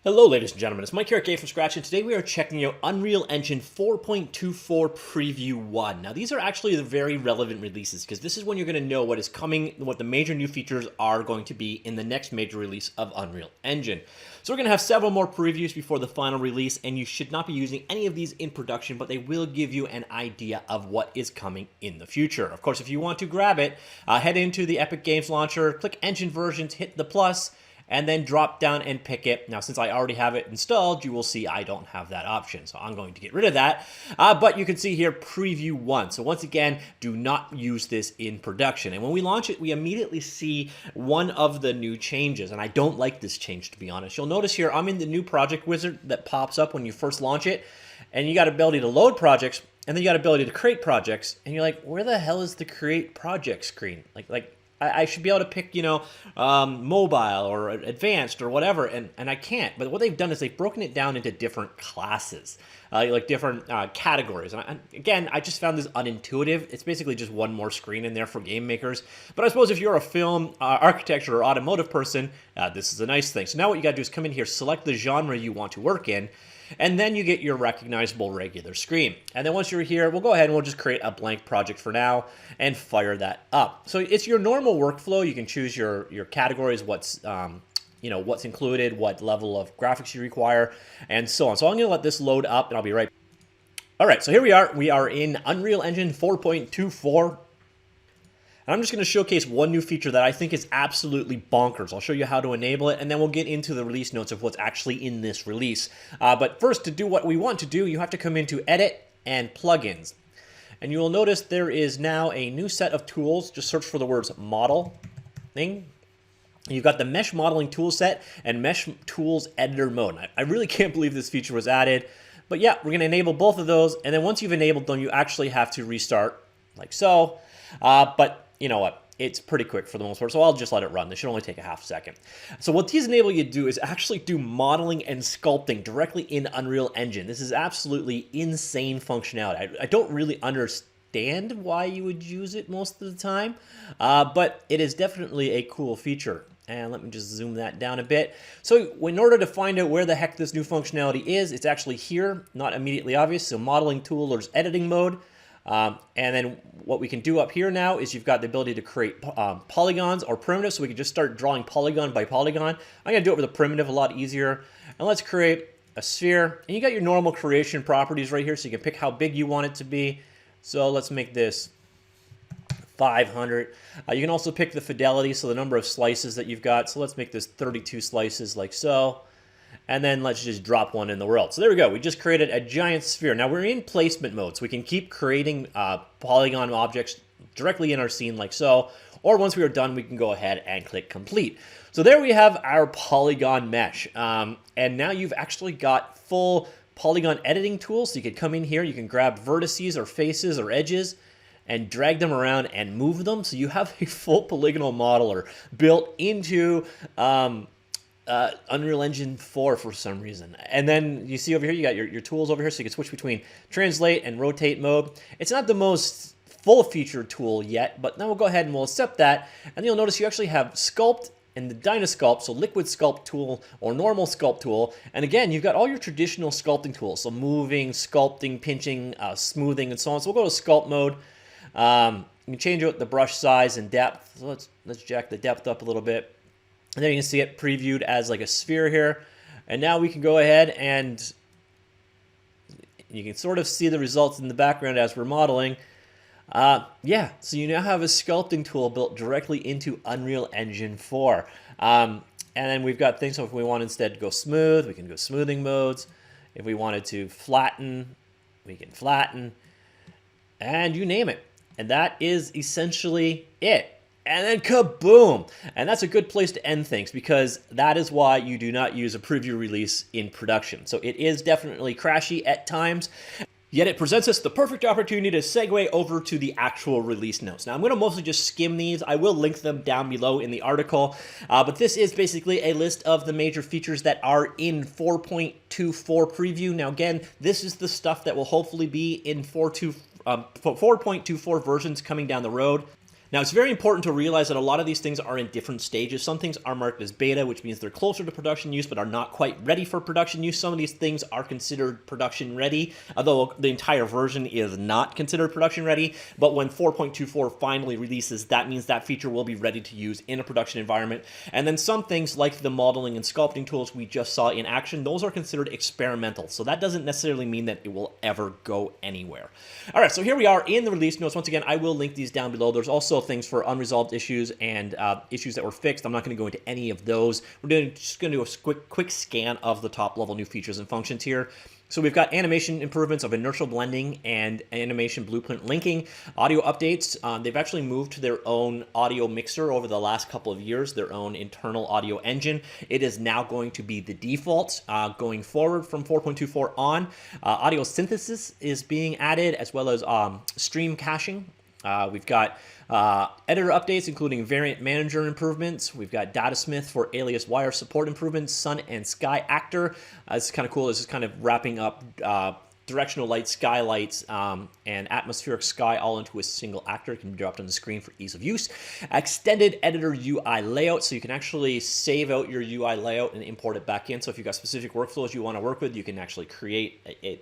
Hello ladies and gentlemen, it's Mike here at Game from Scratch, and today we are checking out Unreal Engine 4.24 Preview 1. Now these are actually the very relevant releases, because this is when you're going to know what is coming, what the major new features are going to be in the next major release of Unreal Engine. So we're going to have several more previews before the final release, and you should not be using any of these in production, but they will give you an idea of what is coming in the future. Of course, if you want to grab it, head into the Epic Games Launcher, click Engine Versions, hit the plus, and then drop down and pick it. Now, since I already have it installed, you will see I don't have that option, so I'm going to get rid of that. But you can see here, Preview 1. So once again, do not use this in production. And when we launch it, we immediately see one of the new changes, and I don't like this change, to be honest. You'll notice here, I'm in the new project wizard that pops up when you first launch it, and you got ability to load projects, and then you got ability to create projects, and you're like, where the hell is the create project screen? I should be able to pick, mobile or advanced or whatever, and I can't. But what they've done is they've broken it down into different classes, like different categories. And again, I just found this unintuitive. It's basically just one more screen in there for game makers. But I suppose if you're a film, architecture, or automotive person, this is a nice thing. So now what you got to do is come in here, select the genre you want to work in, and then you get your recognizable regular screen. And then once you're here, we'll go ahead and we'll just create a blank project for now and fire that up. So it's your normal workflow. You can choose your categories, what's what's included, what level of graphics you require, and so on. So I'm going to let this load up, and I'll be right back. All right, so here we are. We are in Unreal Engine 4.24. And I'm just going to showcase one new feature that I think is absolutely bonkers. I'll show you how to enable it, and then we'll get into the release notes of what's actually in this release. But first, to do what we want to do, you have to come into Edit and Plugins. And you will notice there is now a new set of tools. Just search for the words Modeling. You've got the Mesh Modeling tool set and Mesh Tools Editor mode. I really can't believe this feature was added. But yeah, we're going to enable both of those. And then once you've enabled them, you actually have to restart like so. But you know what? It's pretty quick for the most part, so I'll just let it run. This should only take a half second. So what these enable you to do is actually do modeling and sculpting directly in Unreal Engine. This is absolutely insane functionality. I don't really understand why you would use it most of the time, but it is definitely a cool feature. And let me just zoom that down a bit. So in order to find out where the heck this new functionality is, it's actually here, not immediately obvious. So modeling tool or editing mode. And then what we can do up here now is you've got the ability to create polygons or primitives, so we can just start drawing polygon by polygon. I'm going to do it with a primitive, a lot easier. And let's create a sphere. And you got your normal creation properties right here, so you can pick how big you want it to be. So let's make this 500. You can also pick the fidelity, so the number of slices that you've got. So let's make this 32 slices like so. And then let's just drop one in the world. So there we go. We just created a giant sphere. Now we're in placement mode, so we can keep creating polygon objects directly in our scene like so. Or once we are done, we can go ahead and click complete. So there we have our polygon mesh. And now you've actually got full polygon editing tools. So you can come in here, you can grab vertices or faces or edges and drag them around and move them. So you have a full polygonal modeler built into Unreal Engine 4 for some reason. And then you see over here, you got your tools over here, so you can switch between translate and rotate mode. It's not the most full-featured tool yet, but now we'll go ahead and we'll accept that. And you'll notice you actually have Sculpt and the Dynasculpt, so liquid sculpt tool or normal sculpt tool. And again, you've got all your traditional sculpting tools, so moving, sculpting, pinching, smoothing, and so on. So we'll go to sculpt mode. You can change out the brush size and depth. So let's jack the depth up a little bit. And there you can see it previewed as like a sphere here. And now we can go ahead and you can sort of see the results in the background as we're modeling. Yeah, so you now have a sculpting tool built directly into Unreal Engine 4. And then we've got things, so if we want instead to go smooth, we can go smoothing modes. If we wanted to flatten, we can flatten. And you name it. And that is essentially it. And then kaboom! And that's a good place to end things, because that is why you do not use a preview release in production. So it is definitely crashy at times, yet it presents us the perfect opportunity to segue over to the actual release notes. Now I'm going to mostly just skim these. I will link them down below in the article, but this is basically a list of the major features that are in 4.24 preview. Now again, this is the stuff that will hopefully be in 4.24 versions coming down the road. Now, it's very important to realize that a lot of these things are in different stages. Some things are marked as beta, which means they're closer to production use but are not quite ready for production use. Some of these things are considered production ready, although the entire version is not considered production ready. But when 4.24 finally releases, that means that feature will be ready to use in a production environment. And then some things like the modeling and sculpting tools we just saw in action, those are considered experimental. So that doesn't necessarily mean that it will ever go anywhere. All right, so here we are in the release notes. Once again, I will link these down below. There's also things for unresolved issues and issues that were fixed. I'm not going to go into any of those. We're just going to do a quick scan of the top level new features and functions here. So we've got animation improvements of inertial blending and animation blueprint linking, audio updates. They've actually moved to their own audio mixer over the last couple of years, their own internal audio engine. It is now going to be the default going forward from 4.24 on. Audio synthesis is being added, as well as stream caching. We've got editor updates, including variant manager improvements. We've got Datasmith for alias wire support improvements, sun and sky actor. This is kind of cool. This is kind of wrapping up directional light, skylights, and atmospheric sky all into a single actor. It can be dropped on the screen for ease of use. Extended editor UI layout, so you can actually save out your UI layout and import it back in. So if you've got specific workflows you want to work with, you can actually create a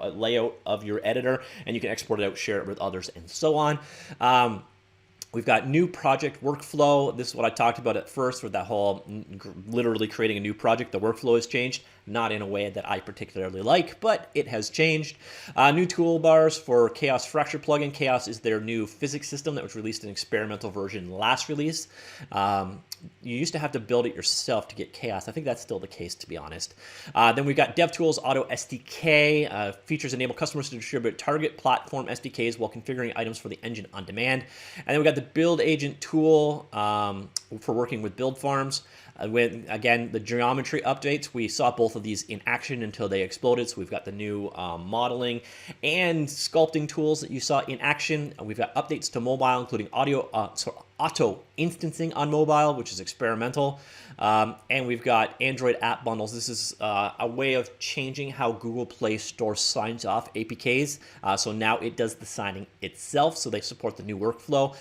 layout of your editor, and you can export it out, share it with others, and so on. We've got new project workflow. This is what I talked about at first with that whole literally creating a new project. The workflow has changed, not in a way that I particularly like, but it has changed. New toolbars for Chaos Fracture plugin. Chaos is their new physics system that was released in experimental version last release. You used to have to build it yourself to get Chaos. I think that's still the case, to be honest. Then we've got DevTools Auto SDK. Features enable customers to distribute target platform SDKs while configuring items for the engine on demand. And then we've got the Build Agent tool for working with build farms. Again, the geometry updates, we saw both of these in action until they exploded. So we've got the new modeling and sculpting tools that you saw in action. We've got updates to mobile, including auto instancing on mobile, which is experimental. And we've got Android app bundles. This is a way of changing how Google Play Store signs off APKs. So now it does the signing itself, so they support the new workflow.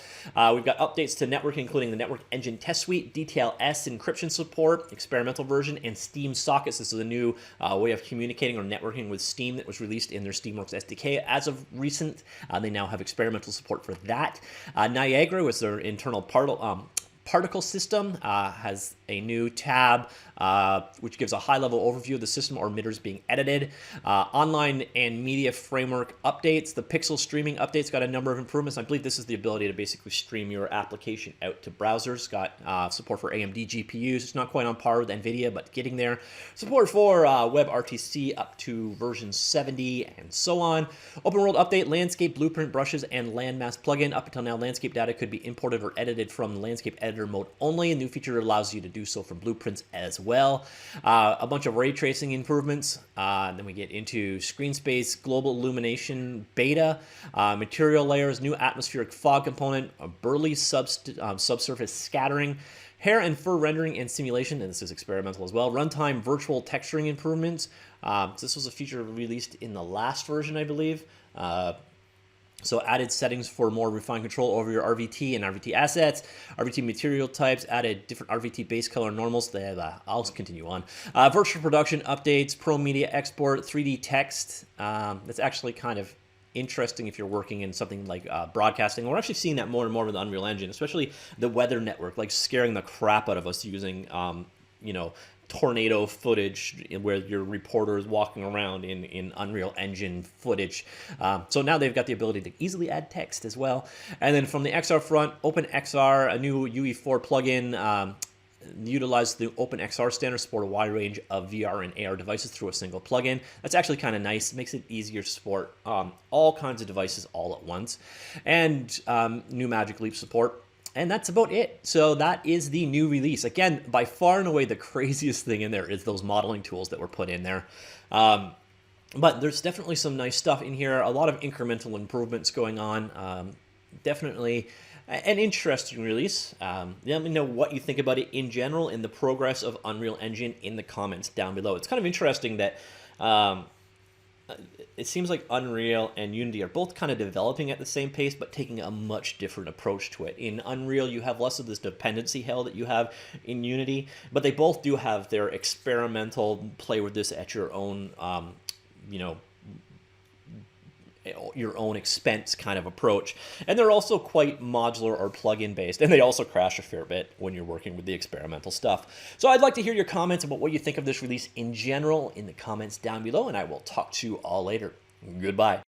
We've got updates to networking, including the Network Engine Test Suite, DTLS encryption support, experimental version, and Steam sockets. This is a new way of communicating or networking with Steam that was released in their Steamworks SDK as of recent. They now have experimental support for that. Niagara was their internal particle system, has a new tab which gives a high-level overview of the system or emitters being edited. Online and media framework updates. The Pixel streaming updates got a number of improvements. I believe this is the ability to basically stream your application out to browsers. Got support for AMD GPUs. It's not quite on par with NVIDIA, but getting there. Support for WebRTC up to version 70 and so on. Open World update, landscape blueprint brushes and landmass plugin. Up until now, landscape data could be imported or edited from the landscape editor mode only. A new feature allows you to do so from blueprints as well. A bunch of ray tracing improvements. Then we get into screen space, global illumination beta, material layers, new atmospheric fog component, a burly subsurface scattering, hair and fur rendering and simulation, and this is experimental as well. Runtime virtual texturing improvements. This was a feature released in the last version, I believe. So added settings for more refined control over your RVT and RVT assets, RVT material types, added different RVT base color normals. I'll continue on. Virtual production updates, Pro Media export, 3D text. That's actually kind of interesting if you're working in something like broadcasting. We're actually seeing that more and more with Unreal Engine, especially the weather network, like scaring the crap out of us using, tornado footage where your reporter is walking around in Unreal Engine footage. So now they've got the ability to easily add text as well. And then from the XR front, OpenXR, a new UE4 plugin, utilize the OpenXR standard, support a wide range of VR and AR devices through a single plugin. That's actually kind of nice. It makes it easier to support all kinds of devices all at once. And new Magic Leap support. And that's about it. So that is the new release. Again, by far and away, the craziest thing in there is those modeling tools that were put in there. But there's definitely some nice stuff in here. A lot of incremental improvements going on. Definitely an interesting release. Let me know what you think about it in general and the progress of Unreal Engine in the comments down below. It's kind of interesting that it seems like Unreal and Unity are both kind of developing at the same pace, but taking a much different approach to it. In Unreal, you have less of this dependency hell that you have in Unity, but they both do have their experimental play with this at your own, you know, your own expense kind of approach. And they're also quite modular or plugin based, and they also crash a fair bit when you're working with the experimental stuff. So I'd like to hear your comments about what you think of this release in general in the comments down below, and I will talk to you all later. Goodbye.